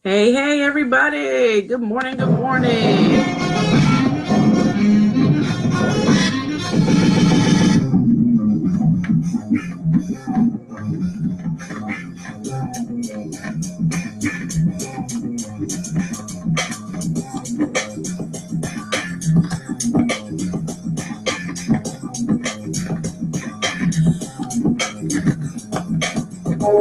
Hey, hey, everybody. Good morning. Good morning.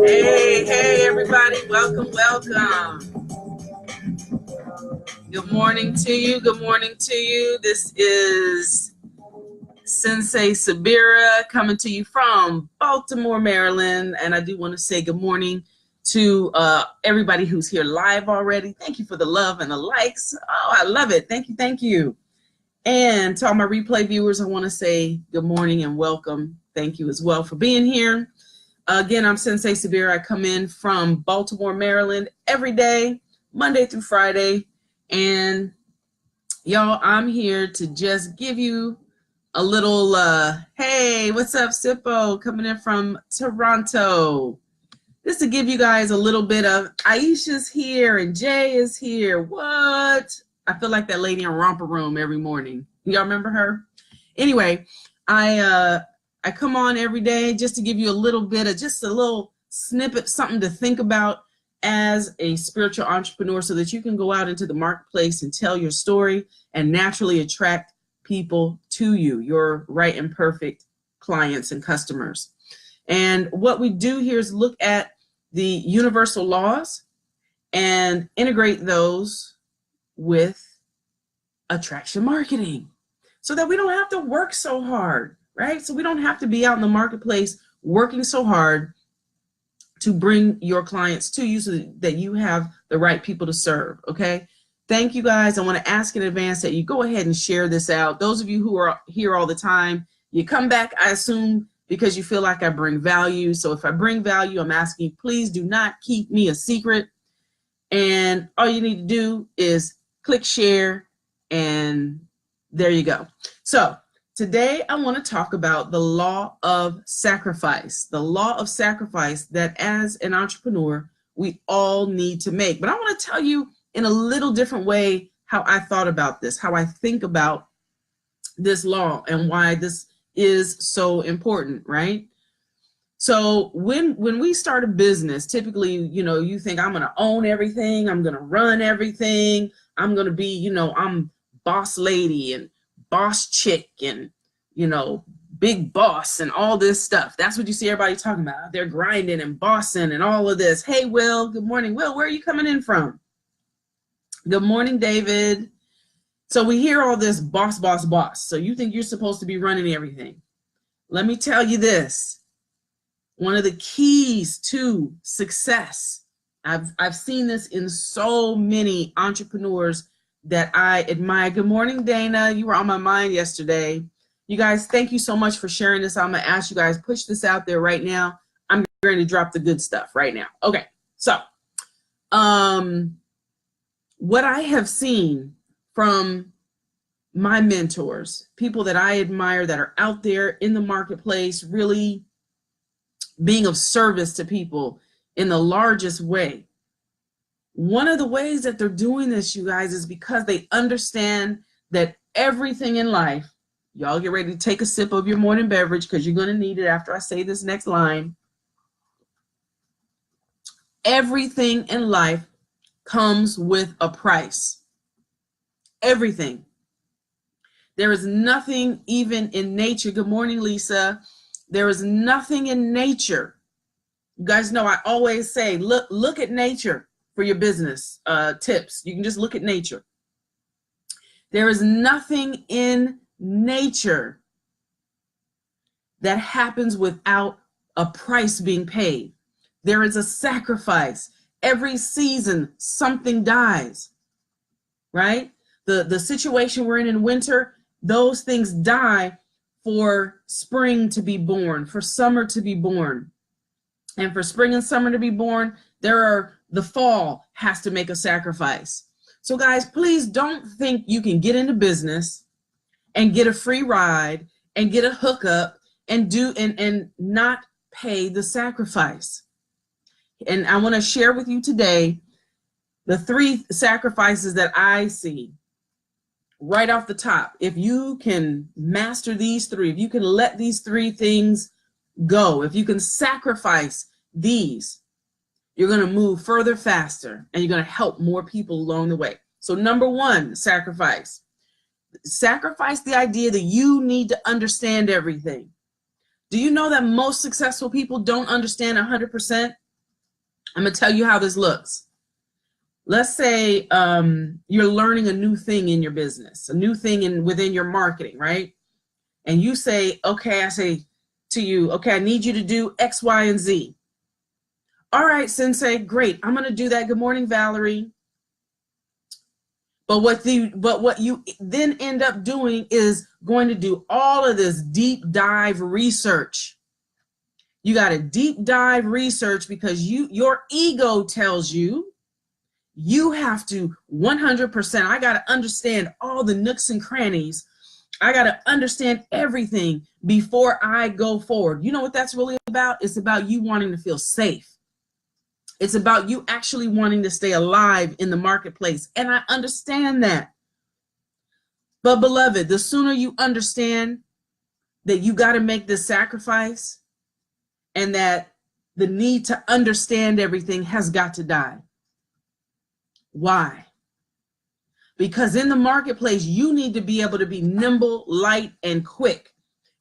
Hey, hey, everybody. Welcome, welcome. Good morning to you. Good morning to you. This is Sensei Sabira coming to you from Baltimore, Maryland. And I do want to say good morning to everybody who's here live already. Thank you for the love and the likes. Oh, I love it. Thank you. Thank you. And to all my replay viewers, I want to say good morning and welcome. Thank you as well for being here. Again, I'm Sensei Sabira. I come in from Baltimore, Maryland every day, Monday through Friday. And y'all, I'm here to just give you a little, hey, what's up, Sippo, coming in from Toronto. Just to give you guys a little bit of Aisha's here and Jay is here. What? I feel like that lady in Romper Room every morning. Y'all remember her? Anyway, I come on every day just to give you a little bit of just a little snippet, something to think about as a spiritual entrepreneur so that you can go out into the marketplace and tell your story and naturally attract people to you, your right and perfect clients and customers. And what we do here is look at the universal laws and integrate those with attraction marketing so that we don't have to work so hard, right? So we don't have to be out in the marketplace working so hard to bring your clients to you so that you have the right people to serve, okay? Thank you guys. I want to ask in advance that you go ahead and share this out. Those of you who are here all the time, you come back, I assume, because you feel like I bring value. So if I bring value, I'm asking you, please do not keep me a secret. And all you need to do is click share, and there you go. So today I want to talk about the law of sacrifice, the law of sacrifice that as an entrepreneur, we all need to make. But I want to tell you in a little different way how I thought about this, how I think about this law and why this is so important, right? So when we start a business, typically, you think I'm going to own everything. I'm going to run everything. I'm going to be, I'm boss lady and boss chick and, big boss and all this stuff. That's what you see everybody talking about. They're grinding and bossing and all of this. Hey, Will, good morning. Will, where are you coming in from? Good morning, David. So we hear all this boss, boss, boss. So you think you're supposed to be running everything. Let me tell you this. One of the keys to success, I've seen this in so many entrepreneurs that I admire. Good morning, Dana. You were on my mind yesterday. You guys, thank you so much for sharing this. I'm going to ask you guys, push this out there right now. I'm going to drop the good stuff right now. Okay, so what I have seen from my mentors, people that I admire that are out there in the marketplace, really being of service to people in the largest way. One of the ways that they're doing this, you guys, is because they understand that everything in life, y'all get ready to take a sip of your morning beverage because you're going to need it after I say this next line. Everything in life comes with a price. Everything. There is nothing even in nature. Good morning, Lisa. There is nothing in nature. You guys know I always say, look at nature for your business tips. You can just look at nature. There is nothing in nature that happens without a price being paid. There is a sacrifice. Every season, something dies, right? The situation we're in winter, those things die for spring to be born, for summer to be born. And for spring and summer to be born, the fall has to make a sacrifice. So guys, please don't think you can get into business and get a free ride and get a hookup and not pay the sacrifice. And I want to share with you today The three sacrifices that I see right off the top, if you can master these three, if you can let these three things go, if you can sacrifice these, you're going to move further faster and you're going to help more people along the way. So number one, sacrifice. Sacrifice the idea that you need to understand everything. Do you know that most successful people don't understand 100%? I'm going to tell you how this looks. Let's say you're learning a new thing in your business, a new thing within your marketing, right? And you say, okay, I say to you, okay, I need you to do X, Y, and Z. All right, Sensei, great. I'm going to do that. Good morning, Valerie. But what you then end up doing is going to do all of this deep dive research. You got to deep dive research because your ego tells you have to 100%. I got to understand all the nooks and crannies. I got to understand everything before I go forward. You know what that's really about? It's about you wanting to feel safe. It's about you actually wanting to stay alive in the marketplace. And I understand that. But beloved, the sooner you understand that you got to make this sacrifice and that the need to understand everything has got to die. Why? Because in the marketplace, you need to be able to be nimble, light, and quick.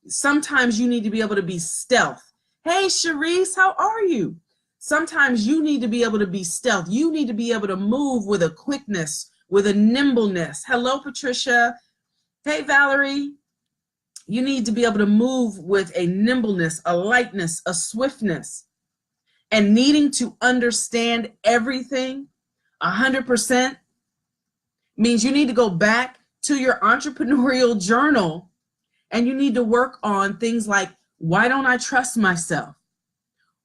Sometimes you need to be able to be stealth. Hey, Sharice, how are you? Sometimes you need to be able to be stealth. You need to be able to move with a quickness, with a nimbleness. Hello, Patricia. Hey, Valerie. You need to be able to move with a nimbleness, a lightness, a swiftness. And needing to understand everything 100% means you need to go back to your entrepreneurial journal and you need to work on things like, why don't I trust myself?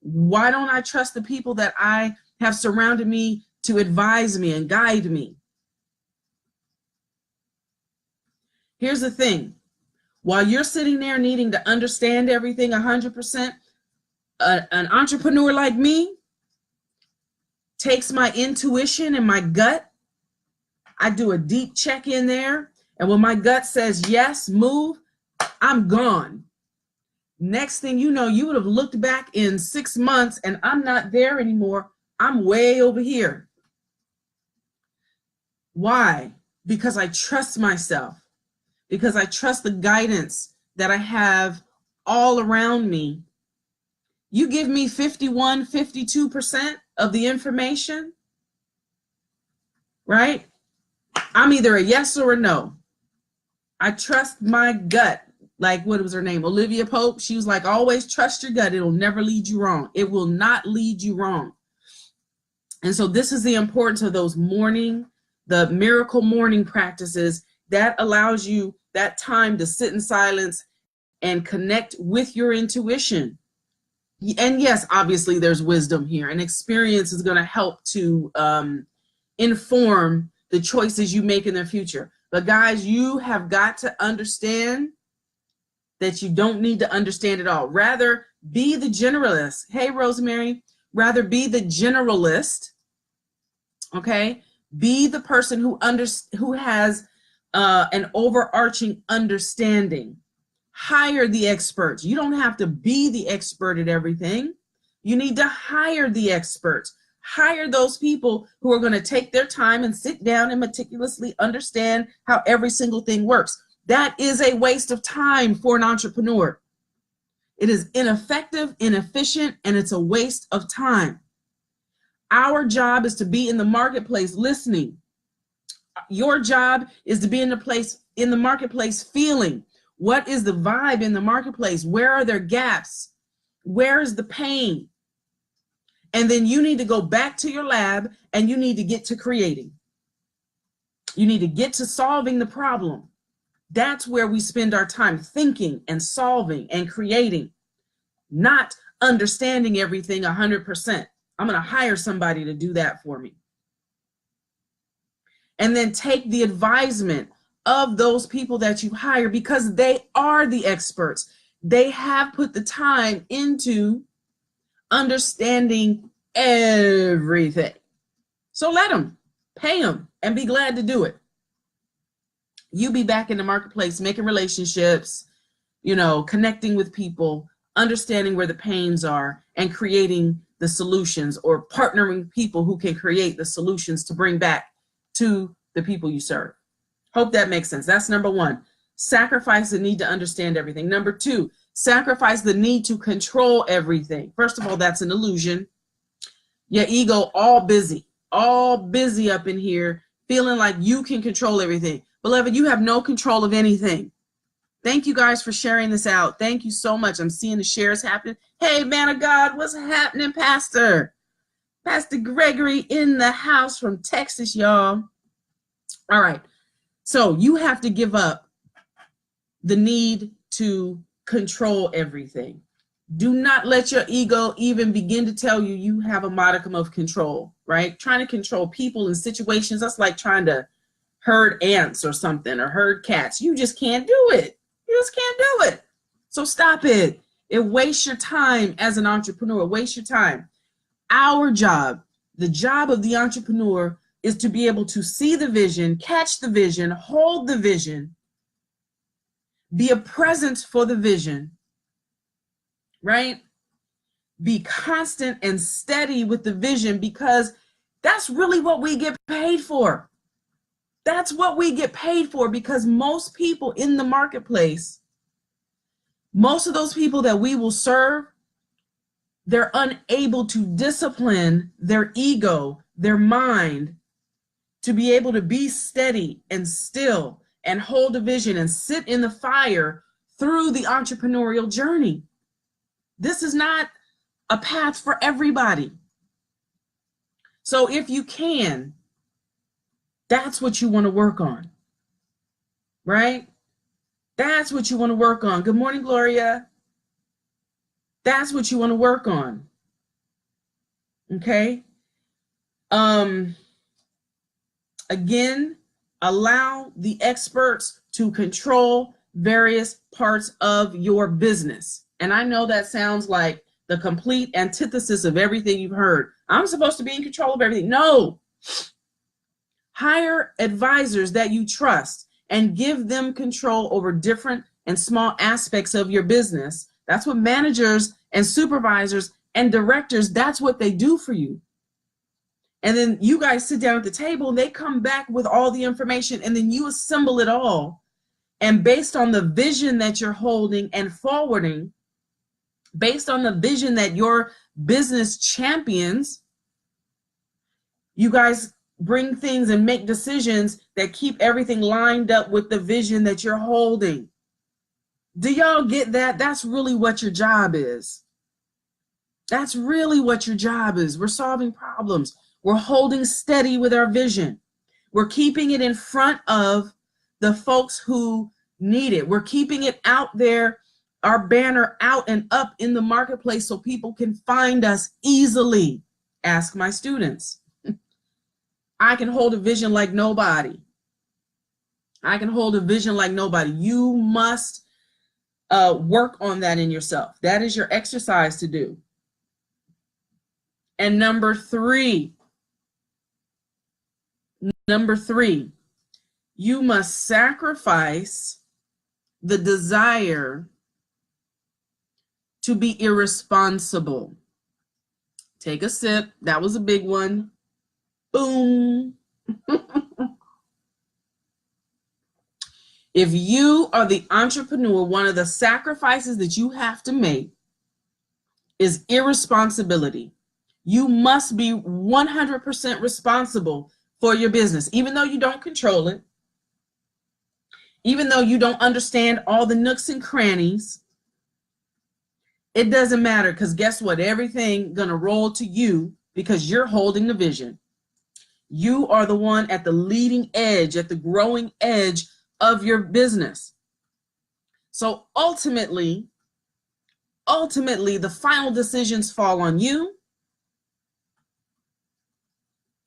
Why don't I trust the people that I have surrounded me to advise me and guide me? Here's the thing. While you're sitting there needing to understand everything 100%, an entrepreneur like me takes my intuition and my gut. I do a deep check in there. And when my gut says, yes, move, I'm gone. Next thing you know, you would have looked back in 6 months and I'm not there anymore. I'm way over here. Why? Because I trust myself. Because I trust the guidance that I have all around me. You give me 51, 52% of the information, right? I'm either a yes or a no. I trust my gut. Like, what was her name? Olivia Pope. She was like, always trust your gut. It'll never lead you wrong. It will not lead you wrong. And so this is the importance of those the miracle morning practices that allows you that time to sit in silence and connect with your intuition. And yes, obviously there's wisdom here, and experience is going to help to inform the choices you make in the future. But guys, you have got to understand that you don't need to understand it all. Rather be the generalist. Hey, Rosemary, rather be the generalist. Okay, be the person who has an overarching understanding. Hire the experts. You don't have to be the expert at everything. You need to hire the experts. Hire those people who are going to take their time and sit down and meticulously understand how every single thing works. That is a waste of time for an entrepreneur. It is ineffective, inefficient, and it's a waste of time. Our job is to be in the marketplace listening. Your job is to be in the marketplace feeling. What is the vibe in the marketplace? Where are there gaps? Where is the pain? And then you need to go back to your lab and you need to get to creating. You need to get to solving the problem. That's where we spend our time, thinking and solving and creating, not understanding everything 100%. I'm going to hire somebody to do that for me. And then take the advisement of those people that you hire because they are the experts. They have put the time into understanding everything. So let them. Pay them and be glad to do it. You be back in the marketplace, making relationships, connecting with people, understanding where the pains are, and creating the solutions, or partnering with people who can create the solutions to bring back to the people you serve. Hope that makes sense. That's number one. Sacrifice the need to understand everything. Number two, sacrifice the need to control everything. First of all, that's an illusion. Your ego all busy up in here, feeling like you can control everything. Beloved, you have no control of anything. Thank you guys for sharing this out. Thank you so much. I'm seeing the shares happening. Hey, man of God, what's happening, Pastor? Pastor Gregory in the house from Texas, y'all. All right. So you have to give up the need to control everything. Do not let your ego even begin to tell you you have a modicum of control, right? Trying to control people and situations, that's like trying to herd ants or something, or herd cats. You just can't do it. You just can't do it. So stop it. It wastes your time as an entrepreneur. Waste your time. Our job, the job of the entrepreneur, is to be able to see the vision, catch the vision, hold the vision, be a presence for the vision, right? Be constant and steady with the vision, because that's really what we get paid for. That's what we get paid for, because most people in the marketplace, most of those people that we will serve, they're unable to discipline their ego, their mind, to be able to be steady and still and hold a vision and sit in the fire through the entrepreneurial journey. This is not a path for everybody. So if you can, that's what you want to work on, right? That's what you want to work on. Good morning, Gloria. That's what you want to work on. Okay. Again, allow the experts to control various parts of your business. And I know that sounds like the complete antithesis of everything you've heard. I'm supposed to be in control of everything. No. Hire advisors that you trust and give them control over different and small aspects of your business. That's what managers and supervisors and directors, that's what they do for you. And then you guys sit down at the table and they come back with all the information, and then you assemble it all. And based on the vision that you're holding and forwarding, based on the vision that your business champions, you guys bring things and make decisions that keep everything lined up with the vision that you're holding. Do y'all get that? That's really what your job is. That's really what your job is. We're solving problems. We're holding steady with our vision. We're keeping it in front of the folks who need it. We're keeping it out there, our banner out and up in the marketplace, so people can find us easily. Ask my students. I can hold a vision like nobody. I can hold a vision like nobody. You must work on that in yourself. That is your exercise to do. And number three, you must sacrifice the desire to be irresponsible. Take a sip. That was a big one. Boom. If you are the entrepreneur, one of the sacrifices that you have to make is irresponsibility. You must be 100% responsible for your business, even though you don't control it, even though you don't understand all the nooks and crannies. It doesn't matter, because guess what? Everything gonna roll to you because you're holding the vision. You are the one at the leading edge, at the growing edge of your business. So ultimately, the final decisions fall on you,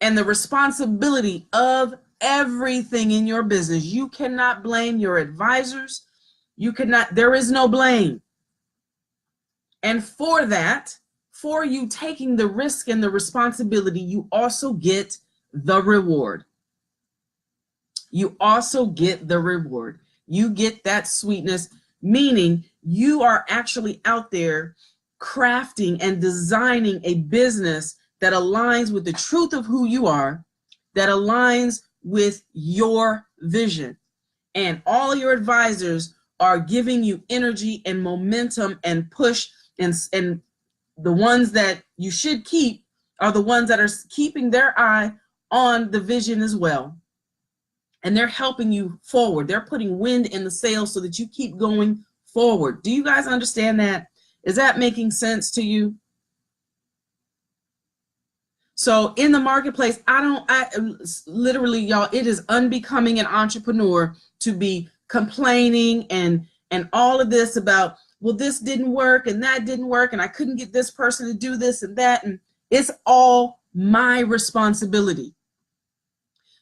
and the responsibility of everything in your business. You cannot blame your advisors. There is no blame. And for that, for you taking the risk and the responsibility, you also get the reward. You also get the reward. You get that sweetness, meaning you are actually out there crafting and designing a business that aligns with the truth of who you are, that aligns with your vision. And all your advisors are giving you energy and momentum and push, and the ones that you should keep are the ones that are keeping their eye on the vision as well. And they're helping you forward. They're putting wind in the sails so that you keep going forward. Do you guys understand that? Is that making sense to you? So in the marketplace, I literally, y'all, it is unbecoming an entrepreneur to be complaining and all of this about, well, this didn't work and that didn't work and I couldn't get this person to do this and that. And it's all my responsibility.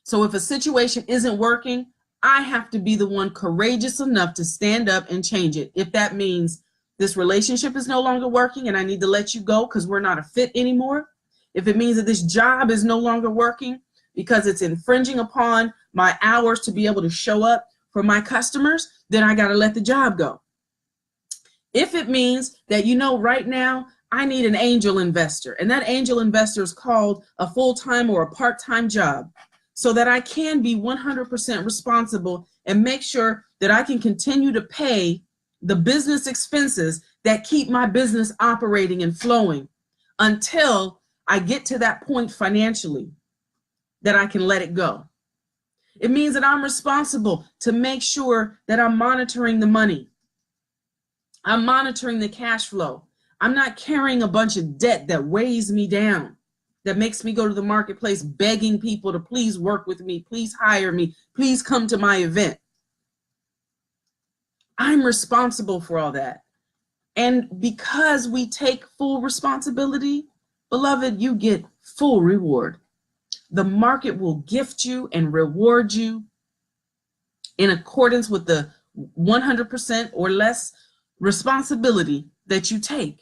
So if a situation isn't working, I have to be the one courageous enough to stand up and change it. If that means this relationship is no longer working and I need to let you go because we're not a fit anymore. If it means that this job is no longer working because it's infringing upon my hours to be able to show up for my customers, then I got to let the job go. If it means that, right now I need an angel investor, and that angel investor is called a full-time or a part-time job, so that I can be 100% responsible and make sure that I can continue to pay the business expenses that keep my business operating and flowing until I get to that point financially that I can let it go. It means that I'm responsible to make sure that I'm monitoring the money. I'm monitoring the cash flow. I'm not carrying a bunch of debt that weighs me down, that makes me go to the marketplace begging people to please work with me, please hire me, please come to my event. I'm responsible for all that. And because we take full responsibility, beloved, you get full reward. The market will gift you and reward you in accordance with the 100% or less responsibility that you take.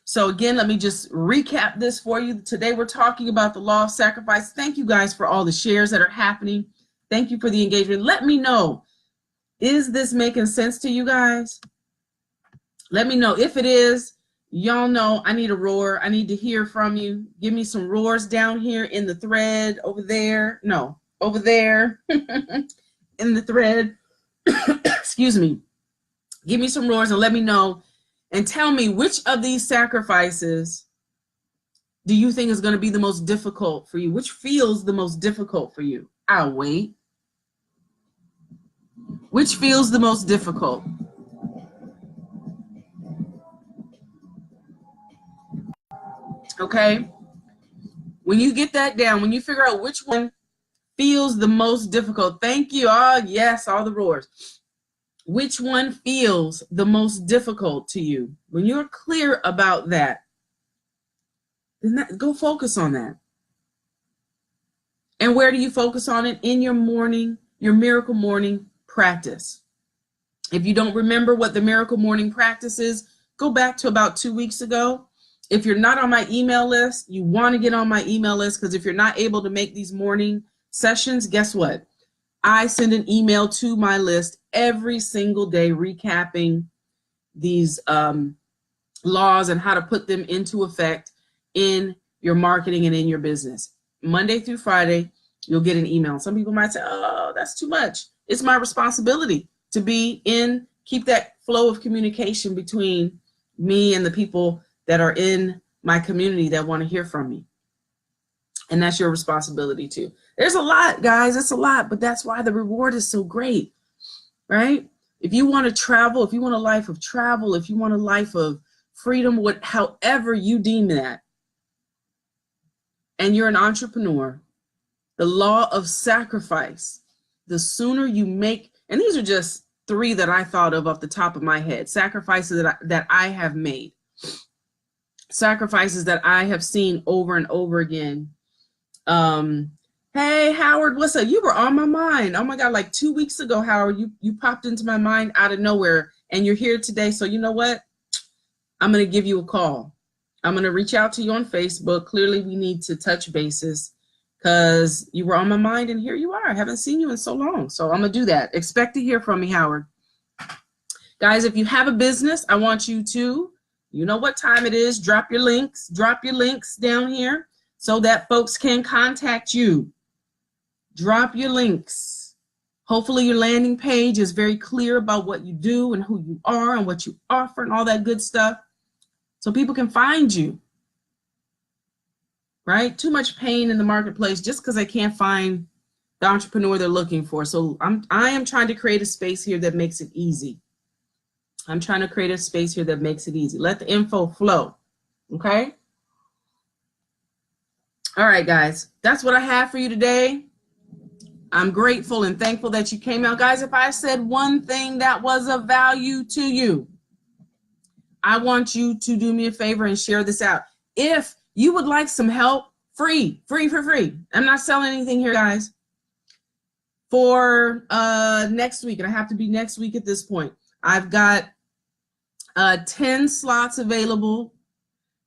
So again, let me just recap this for you. Today we're talking about the law of sacrifice. Thank you guys for all the shares that are happening. Thank you for the engagement. Let me know, is this making sense to you guys? Let me know. If it is, y'all know I need a roar. I need to hear from you. Give me some roars down here in the thread over there. No, over there in the thread. Excuse me. Give me some roars and let me know. And tell me, which of these sacrifices do you think is going to be the most difficult for you? Which feels the most difficult for you? I'll wait. Which feels the most difficult? Okay. When you get that down, when you figure out which one feels the most difficult, thank you. Oh, yes, all the roars. Which one feels the most difficult to you? When you're clear about that, then go focus on that. And where do you focus on it? In your morning, your miracle morning practice. If you don't remember what the miracle morning practice is, go back to about 2 weeks ago. If you're not on my email list, you want to get on my email list, because if you're not able to make these morning sessions, guess what? I send an email to my list every single day recapping these laws and how to put them into effect in your marketing and in your business. Monday through Friday, you'll get an email. Some people might say, oh, that's too much. It's my responsibility to keep that flow of communication between me and the people that are in my community that want to hear from me. And that's your responsibility too. There's a lot, guys. It's a lot, but that's why the reward is so great, right? If you want to travel, if you want a life of travel, if you want a life of freedom, however you deem that, and you're an entrepreneur, the law of sacrifice, the sooner you make, and these are just 3 that I thought of off the top of my head, sacrifices that I have made, sacrifices that I have seen over and over again. Hey, Howard, what's up? You were on my mind. Oh my God, like 2 weeks ago, Howard, you popped into my mind out of nowhere, and you're here today. So you know what? I'm going to give you a call. I'm going to reach out to you on Facebook. Clearly, we need to touch bases because you were on my mind, and here you are. I haven't seen you in so long, so I'm going to do that. Expect to hear from me, Howard. Guys, if you have a business, I want you to, you know what time it is, drop your links down here so that folks can contact you. Drop your links. Hopefully your landing page is very clear about what you do and who you are and what you offer and all that good stuff so people can find you, right? Too much pain in the marketplace just because they can't find the entrepreneur they're looking for. So I am trying to create a space here that makes it easy. I'm trying to create a space here that makes it easy. Let the info flow, okay? All right, guys, that's what I have for you today. I'm grateful and thankful that you came out. Guys, if I said one thing that was of value to you, I want you to do me a favor and share this out. If you would like some help, free. I'm not selling anything here, guys. For next week, and I have to be next week at this point, I've got 10 slots available.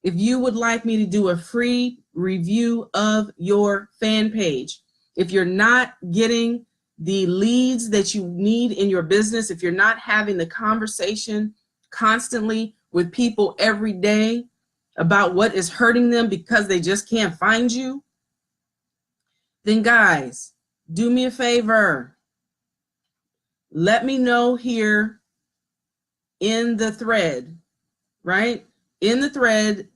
If you would like me to do a free review of your fan page, if you're not getting the leads that you need in your business, if you're not having the conversation constantly with people every day about what is hurting them because they just can't find you, then guys, do me a favor. Let me know here in the thread, right? In the thread,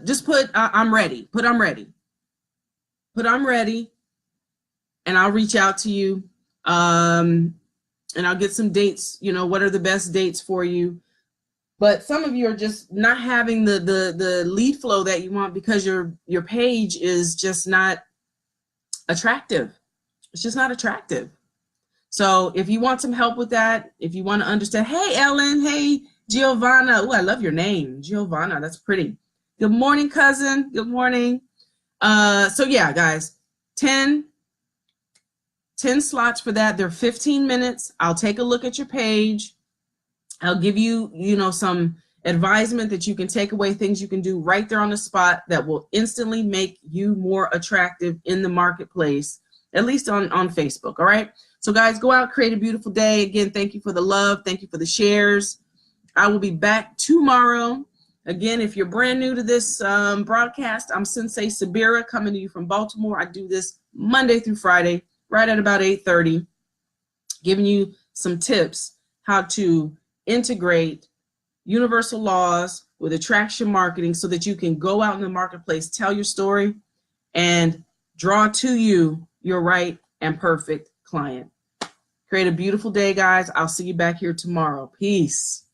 just put I'm ready. Put I'm ready. Put I'm ready, and I'll reach out to you, and I'll get some dates. You know, what are the best dates for you? But some of you are just not having the lead flow that you want because your page is just not attractive. It's just not attractive. So if you want some help with that, if you want to understand, hey, Ellen, hey, Giovanna. Oh, I love your name, Giovanna. That's pretty. Good morning, cousin. Good morning. So yeah, guys, 10 slots for that. They're 15 minutes. I'll take a look at your page. I'll give you, some advisement that you can take away, things you can do right there on the spot that will instantly make you more attractive in the marketplace, at least on Facebook. All right. So guys, go out, create a beautiful day. Again, thank you for the love. Thank you for the shares. I will be back tomorrow. Again, if you're brand new to this broadcast, I'm Sensei Sabira coming to you from Baltimore. I do this Monday through Friday, right at about 8:30, giving you some tips how to integrate universal laws with attraction marketing so that you can go out in the marketplace, tell your story, and draw to you your right and perfect client. Create a beautiful day, guys. I'll see you back here tomorrow. Peace.